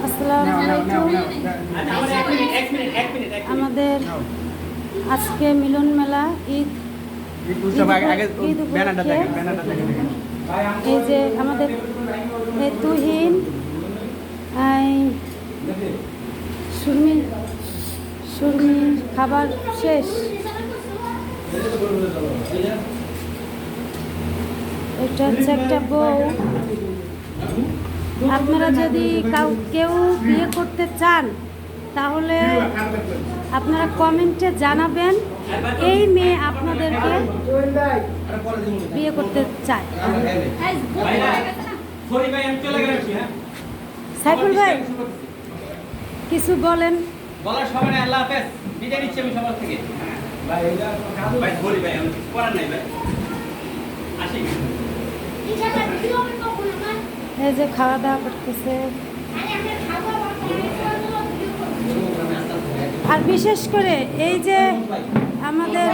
আসসালামু আলাইকুম। আমাদের আজকে মিলন মেলা ঈদ উপলক্ষে এই যে আমাদের তুহিন সুরমির খাবার শেষ। এটা হচ্ছে একটা বউ। আপনারা যদি কেউ বিয়ে করতে চান তাহলে আপনারা কমেন্টে জানাবেন এই মেয়ে আপনাদেরকে বিয়ে করতে চায়। সাইফুল ভাই কিছু বলেন। বলার সময় নাই। আল্লাহ হাফেজ। বিদায় নিচ্ছি আমি সবার থেকে। ভাই এটা ভাই বলি ভাই আমি করার নাই ভাই। আসি। এই যে খাওয়া দাওয়া করতেছে। আর বিশেষ করে এই যে আমাদের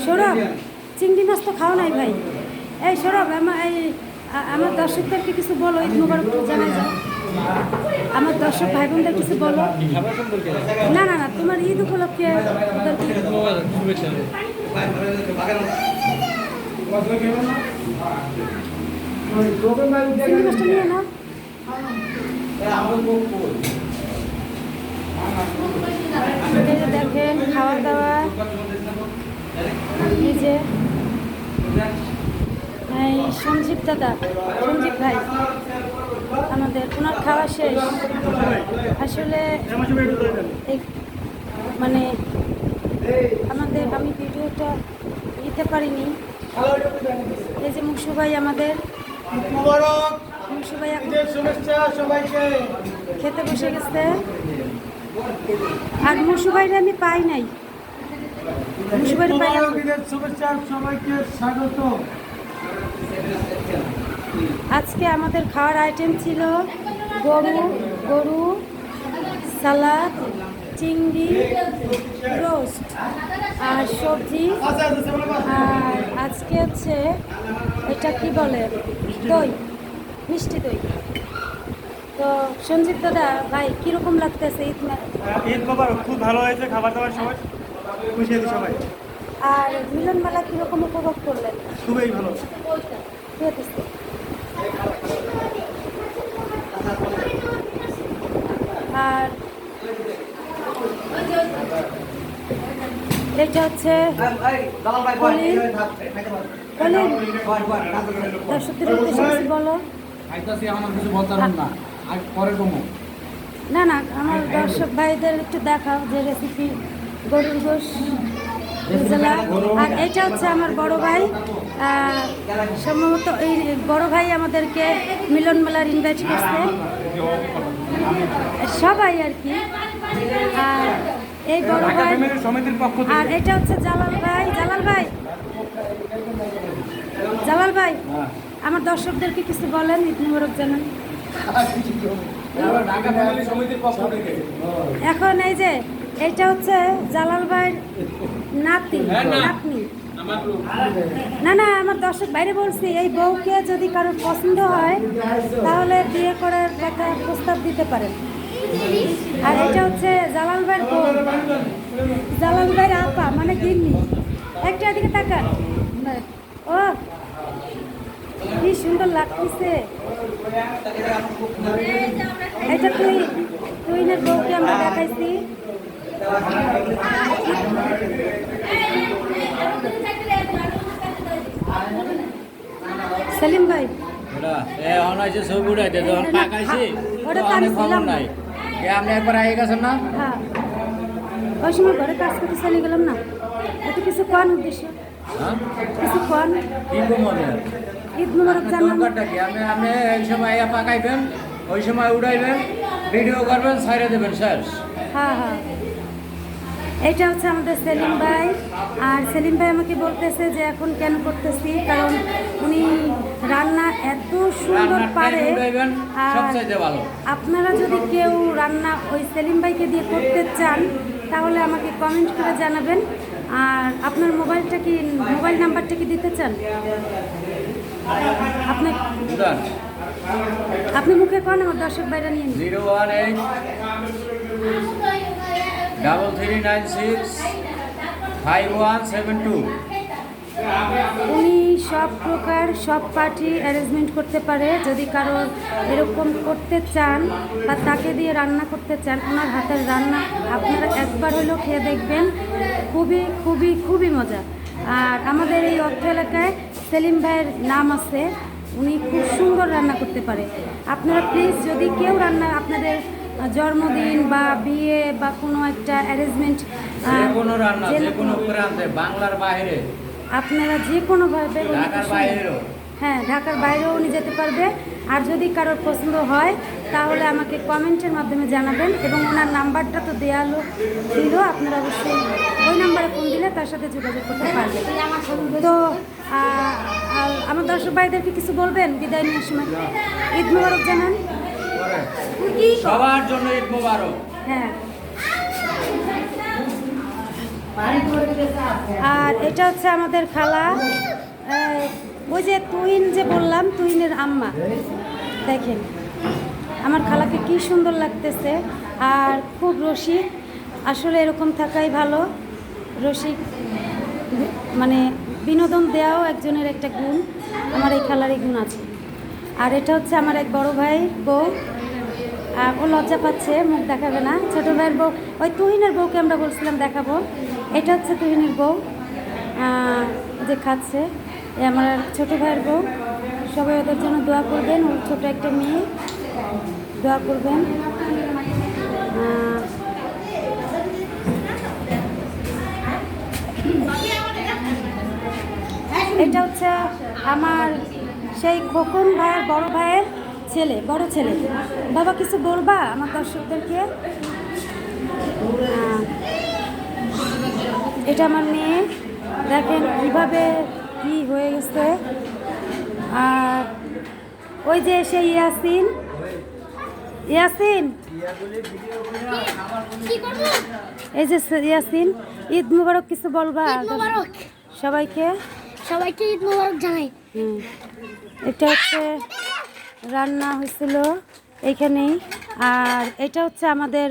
সৌরভ চিংড়ি মাছ তো খাওয়া নাই ভাই। এই সৌরভ আমার দর্শকদেরকে কিছু বলো, ঈদ মুবারক জানাই যাও। আমার দর্শক ভাই বোনদের কিছু বলো। না না না তোমার ঈদ উপলক্ষে চিংড়ি মাছটা নিয়ে নাও। দেখেন খাওয়া দাওয়া এই যে সঞ্জীব দাদা, সঞ্জীব ভাই আমাদের ওনার খাওয়া শেষ। আসলে মানে আমি ভিডিওটা নিতে পারিনি। এই যে মুকসু ভাই আমাদের, মুকসু ভাই খেতে বসে গেছে। আর মুকসু ভাইরে আমি পাই নাই। মুকসু ভাই পাই সবাইকে স্বাগত। আজকে আমাদের খাওয়ার আইটেম ছিল গরু সালাদ, চিংড়ি রোস্ট আর সবজি। আর আজকে হচ্ছে এটা কি বলে দই, মিষ্টি দই। তো সঞ্জীব দাদা ভাই কিরকম লাগতেছে ঈদ খুব ভালো হয়েছে, খাবার দাবার সবাই খুশি আছে সবাই। আর মিলন মেলা কিরকম উপভোগ করলেন? খুবই ভালো। আর এটা হচ্ছে বলো। না না আমার দর্শক ভাইদের একটু দেখাও যে রেসিপি গরুর গোশ। আর এটা হচ্ছে আমার বড় ভাই। সম্ভবত এই বড় ভাই আমাদেরকে মিলন মেলার ইনভাইট করছে সবাই আর কি। আর এই বড় ভাই আর এটা হচ্ছে জালাল ভাই। জালাল ভাই আমার দর্শকদেরকে কিছু বলেন, ঈদ মুবারক জানান। এখন এই যে এইটা হচ্ছে জালাল ভাইয়ের নাতনি। না না আমার দর্শক বাইরে বলছি এই বউকে যদি কারোর পছন্দ হয় তাহলে বিয়ে করার কথা প্রস্তাব দিতে পারেন। আর এটা হচ্ছে জালাল ভাইয়ের বউ, জালাল ভাইয়ের আপা মানে গিন্নি। একটা দিকে তাকান। ও কি সুন্দর লাগতেছে। এটা তুইনের বউকে আমরা দেখাইছি। সেলিম ভাই আপনি একবার আগে গেছেন না? হ্যাঁ ওই সময় ঘরে কাজ করতে চলে গেলাম না। এটা কিছু কোন উদ্দেশ্য, কিছু কোন ঈদ মুবারক জানান। আপনি এই সময় পাকাইবেন, ওই সময় উড়াইবেন, ভিডিও করবেন, ছাইড়ে দেবেন শেষ। হ্যাঁ হ্যাঁ এইটা হচ্ছে আমাদের সেলিম ভাই। আর সেলিম ভাই আমাকে বলতেছে যে এখন কেন করতেছি, কারণ উনি রান্না এত সুন্দর পারে। আর আপনারা যদি কেউ রান্না ওই সেলিম ভাইকে দিয়ে করতে চান তাহলে আমাকে কমেন্ট করে জানাবেন। আর আপনার মোবাইল নাম্বারটা কি দিতে চান? আপনার আপনি মুখে কোন আমার দর্শক বাইরে নিয়ে নিন। 018-3396-5172। উনি সব প্রকার সব পার্টি অ্যারেঞ্জমেন্ট করতে পারে। যদি কারোর এরকম করতে চান বা তাকে দিয়ে রান্না করতে চান, ওনার হাতের রান্না আপনারা একবার হলেও খেয়ে দেখবেন, খুবই খুবই খুবই মজা। আর আমাদের এই অর্থ এলাকায় সেলিম ভাইয়ের নাম আছে, উনি খুব সুন্দর রান্না করতে পারে। আপনারা প্লিজ যদি কেউ রান্না আপনাদের জন্মদিন বা বিয়ে বা কোনো একটা অ্যারেঞ্জমেন্ট, যে কোনো রান্না, যে কোনো প্রান্তে, বাংলার বাইরে, আপনারা যে কোনোভাবে ঢাকার বাইরেও, হ্যাঁ ঢাকার বাইরেও উনি যেতে পারবে। আর যদি কারোর পছন্দ হয় তাহলে আমাকে কমেন্টের মাধ্যমে জানাবেন, এবং ওনার নাম্বারটা তো দেওয়া ছিল, আপনারা অবশ্যই ওই নাম্বারে ফোন দিলে তার সাথে যোগাযোগ করতে পারবেন। তো আমার দর্শক ভাইদেরকে কিছু বলবেন বিদায় নেওয়ার সময়? ঈদ মোবারক জানান। সবার জন্য ঈদ মোবারক। হ্যাঁ, আর এটা হচ্ছে আমাদের খালা, ওই যে তুহিন যে বললাম, তুহিনের আম্মা। দেখেন আমার খালাকে কি সুন্দর লাগতেছে, আর খুব রসিক। আসলে এরকম থাকাই ভালো, রসিক মানে বিনোদন দেওয়াও একজনের একটা গুণ। আমার এই খালার এই গুণ আছে। আর এটা হচ্ছে আমার এক বড় ভাই বউ, ও লজ্জা পাচ্ছে, মুখ দেখাবে না। ছোটো ভাইয়ের বউ, ওই তুহিনের বউকে আমরা বলছিলাম দেখাবো। এটা হচ্ছে তুহিনের বউ যে খাচ্ছে, এ আমার ছোটো ভাইয়ের বউ। সবাই ওদের জন্য দোয়া করবেন, ওর ছোটো একটা মেয়ে, দোয়া করবেন। এটা হচ্ছে আমার সেই খোকন ভাইয়ের বড় ভাইয়ের ছেলে, বড় ছেলে। বাবা কিছু বলবা আমার দর্শকদেরকে? এটা আমার মেয়ে, দেখেন কীভাবে কি হয়ে গেছে। আর ওই যে সেই ইয়াসিন, ইয়াসিন এই যে ইয়াসিন, ঈদ মুবারক কিছু বলবা সবাইকে? সবাইকে ঈদ মোবারক জানাই। এটা হচ্ছে রান্না হয়েছিল এইখানেই। আর এটা হচ্ছে আমাদের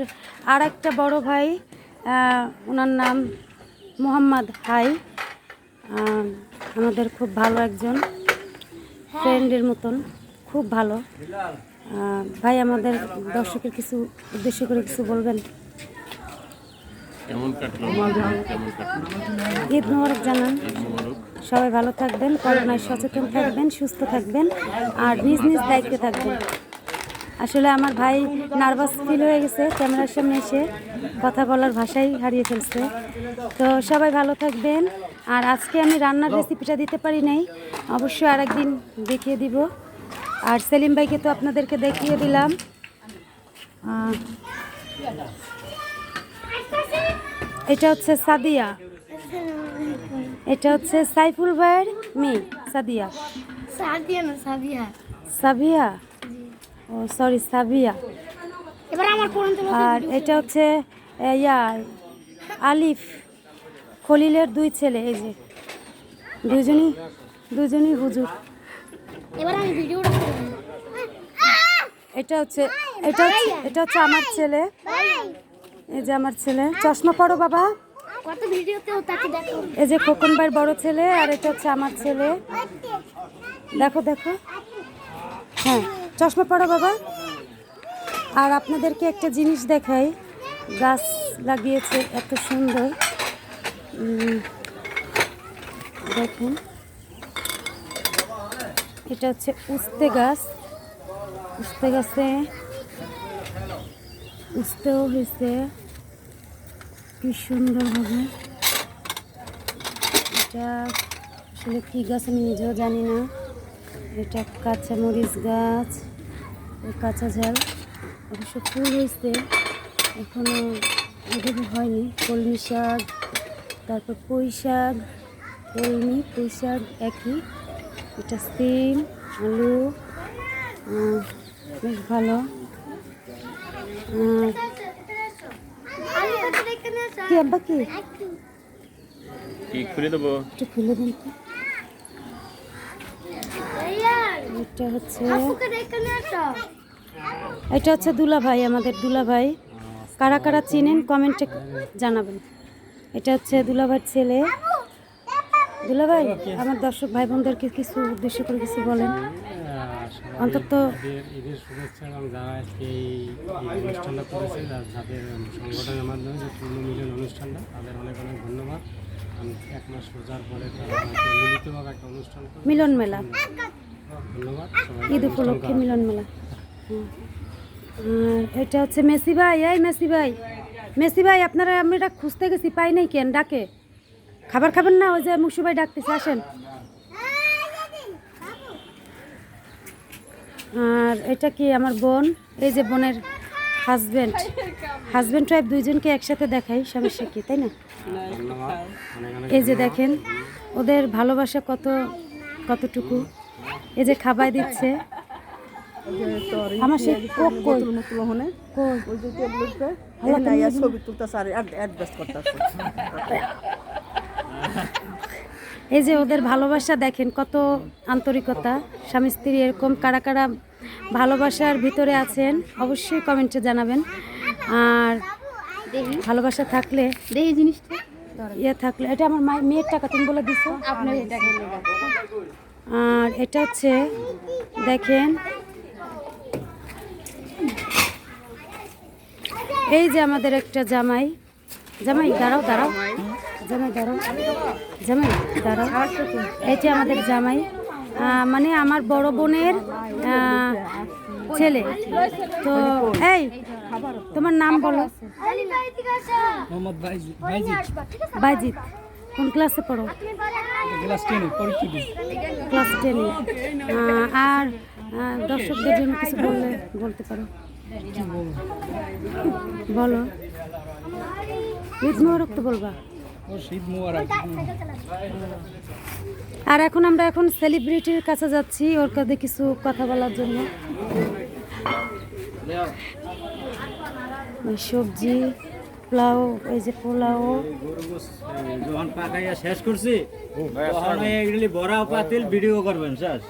আর একটা বড় ভাই, ওনার নাম মোহাম্মদ হাই, আমাদের খুব ভালো একজন ফ্রেন্ডের মতন, খুব ভালো ভাই। আমাদের দর্শকের কিছু উদ্দেশ্য করে কিছু বলবেন? ঈদ মোবারক জানান। সবাই ভালো থাকবেন, করোনায় সচেতন থাকবেন, সুস্থ থাকবেন, আর নিজ নিজ দায়িত্বে থাকবেন। আসলে আমার ভাই নার্ভাস ফিল হয়ে গেছে, ক্যামেরার সামনে এসে কথা বলার ভাষাই হারিয়ে ফেলছে। তো সবাই ভালো থাকবেন। আর আজকে আমি রান্নার রেসিপিটা দিতে পারি নাই, অবশ্যই আরেকদিন দেখিয়ে দিব। আর সেলিম ভাইকে তো আপনাদেরকে দেখিয়ে দিলাম। এটা হচ্ছে সাদিয়া, এটা হচ্ছে সাইফুল ভাইয়ের মেয়ে সাদিয়া। সাদিয়া না সাবিয়া। সাবিয়া, ও সরি সাবিয়া। এবার আমার কোন তো আর এটা হচ্ছে আলিফ, খলিলের দুই ছেলে। এই যে দুজনই হুজুর। এবার আমি ভিডিওটা করব। এটা হচ্ছে আমার ছেলে, এই যে আমার ছেলে। চশমা পরো বাবা। কত ভিডিওতেও তাকে দেখো। এই যে খোকন ভাইয়ের বড় ছেলে, আর এটা হচ্ছে আমার ছেলে। দেখো দেখো, হ্যাঁ চশমা পরো বাবা। আর আপনাদেরকে একটা জিনিস দেখাই, গাছ লাগিয়েছে এত সুন্দর, দেখুন। এটা হচ্ছে উস্তে গাছ, উস্তে গাছে উস্তেও হয়েছে কি সুন্দরভাবে। এটা আসলে কী গাছ আমি নিজেও জানি না। এটা কাঁচা মরিচ গাছ, কাঁচা ঝাল, অবশ্য ফুল হয়েছে, এখনও এভাবে হয়নি। কলমি শাক, তারপর পুঁই শাক, কলমি পুঁই শাক একই। এটা সিম, আলু, বেশ ভালো। কি আব্বা কি খুলে দেবো? একটু খুলে দিন তো। এটা হচ্ছে আপুকে এখানে একটা এটা হচ্ছে দুলাভাই, আমাদের দুলাভাই। কারা কারা চিনেন কমেন্টে জানাবেন। এটা হচ্ছে দুলাভাইয়ের ছেলে। দুলাভাই, আমার দর্শক ভাই বোনদেরকে কিছু উদ্দেশ্য করে কিছু বলেন অন্তত। ঈদের শুভেচ্ছা এবং যারা আজকে এই অনুষ্ঠানটা করেছে যাদের সংগঠনের মাধ্যমে যে পূর্ণ মিলন অনুষ্ঠানটা, তাদের অনেক অনেক ধন্যবাদ। আমি 1 মাস রোজার পরে তারা আমাকে মিলিতভাবে একটা অনুষ্ঠান করে মিলন মেলা, ধন্যবাদ সবাই। ঈদ উপলক্ষে মিলন মেলা। আর এটা হচ্ছে মেসি ভাই। এই মেসি ভাই, মেসি ভাই, আপনারা আমি এটা খুঁজতে গেছি, পাই নাই কেন? ডাকে খাবার খাবেন না? ওই যে মুসু ভাই ডাকতেছে, আসেন। আর এটা কি আমার বোন, এই যে বোনের হাজব্যান্ড ওয়াইফ দুইজনকে একসাথে দেখাই, সমস্যা কি, তাই না? ধন্যবাদ, অনেক অনেক এই যে দেখেন ওদের ভালোবাসা কতটুকু। এই যে খাবাই দিচ্ছে আমার সেই কোক কই কই ছবি তুলতেছে আর অ্যাডজাস্ট করতেছে। এই যে ওদের ভালোবাসা দেখেন, কত আন্তরিকতা। স্বামী স্ত্রী এরকম কারা কারা ভালোবাসার ভিতরে আছেন অবশ্যই কমেন্টে জানাবেন। আর ভালোবাসা থাকলে দেখি জিনিসটা থাকলে, এটা আমার মেয়ের টাকা, তুমি বলে দিছো আপনার এটা আর এটা হচ্ছে দেখেন, এই যে আমাদের একটা জামাই দাঁড়াও জামাই দাঁড়াও। এই যে আমাদের জামাই, মানে আমার বড় বোনের ছেলে। তো এই তোমার নাম বলো? মোহাম্মদ বাইজিৎ। কোন ক্লাসে পড়ো? ক্লাস 10 পরীক্ষা দিই। ক্লাস 10। আর দর্শকদের জন্য কিছু বলতে পারো? বলো। ঈদ মোবারক তো বলবা। ঈদ মোবারক। আর আমরা এখন সেলিব্রিটির কাছে যাচ্ছি, ওর কাছে কিছু কথা বলার জন্য। সবজি পোলাও, এই যে পোলাও যখন পাকাইয়া শেষ করছি তখন এগুলি বড়া পাতিল ভিডিও করবেন শেষ।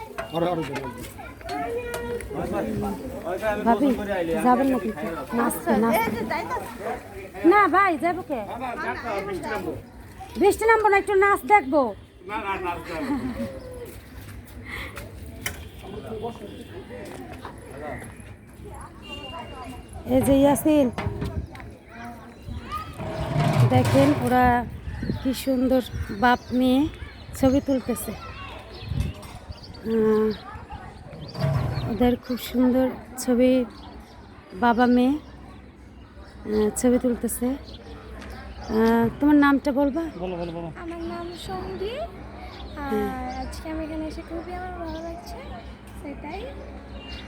ভাবি যাবেন না কিন্তু নাচতে না ভাই, যাবো কে? বৃষ্টি নামবো না, একটু নাচ দেখবো। এই যে ইয়াসিন, দেখেন ওরা কি সুন্দর বাপ মেয়ে ছবি তুলতেছে। ওদের খুব সুন্দর ছবি, বাবা মেয়ে ছবি তুলতেছে। তোমার নামটা বলবা? আমার নাম সঙ্গী। আর আজকে আমি এখানে এসে খুবই আমার ভালো লাগছে, সেটাই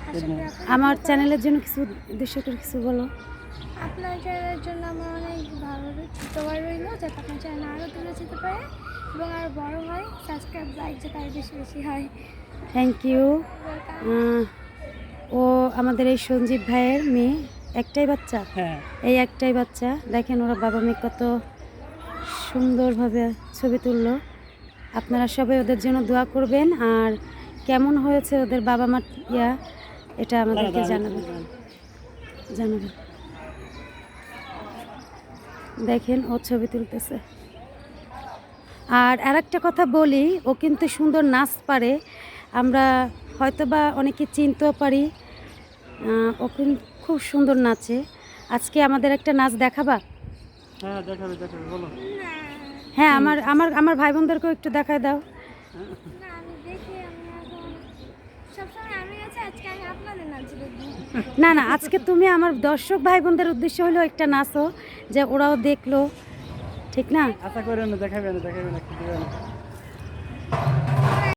আশা করি আমার চ্যানেলের জন্য কিছু উদ্দেশ্য করে কিছু বলো। আপনার চ্যানেলের জন্য আমার অনেক ভালো দোয়া রইল, যাতে আপনার চ্যানেল আরও দূরে যেতে পারে এবং আরও বড় হয়, সাবস্ক্রাইব লাইক যাতে আরও বেশি বেশি হয়। Thank you. ও আমাদের এই সঞ্জীব ভাইয়ের মেয়ে, একটাই বাচ্চা। এই একটাই বাচ্চা, দেখেন ওরা বাবা মেয়ে কত সুন্দরভাবে ছবি তুললো। আপনারা সবাই ওদের জন্য দোয়া করবেন, আর কেমন হয়েছে ওদের বাবা মা এটা আমাদেরকে জানাবেন। দেখেন ও ছবি তুলতেছে। আর আরেকটা কথা বলি, ও কিন্তু সুন্দর নাচ পারে, আমরা হয়তোবা অনেকে চিনতেও পারি। ও কিন্তু খুব সুন্দর নাচে। আজকে আমাদের একটা নাচ দেখাবা? হ্যাঁ দেখাবে বলো। হ্যাঁ, আমার ভাই বোনদেরকেও একটু দেখায় দাও। না আমি দেখি, আমি এখন সবসময় আমি আছি, আজকে আমি আপনাদের নাচ দেখি। না, আজকে তুমি আমার দর্শক ভাই বোনদের উদ্দেশ্য হলো একটা নাচও, যে ওরাও দেখলো, ঠিক না? আশা করেন দেখাবে না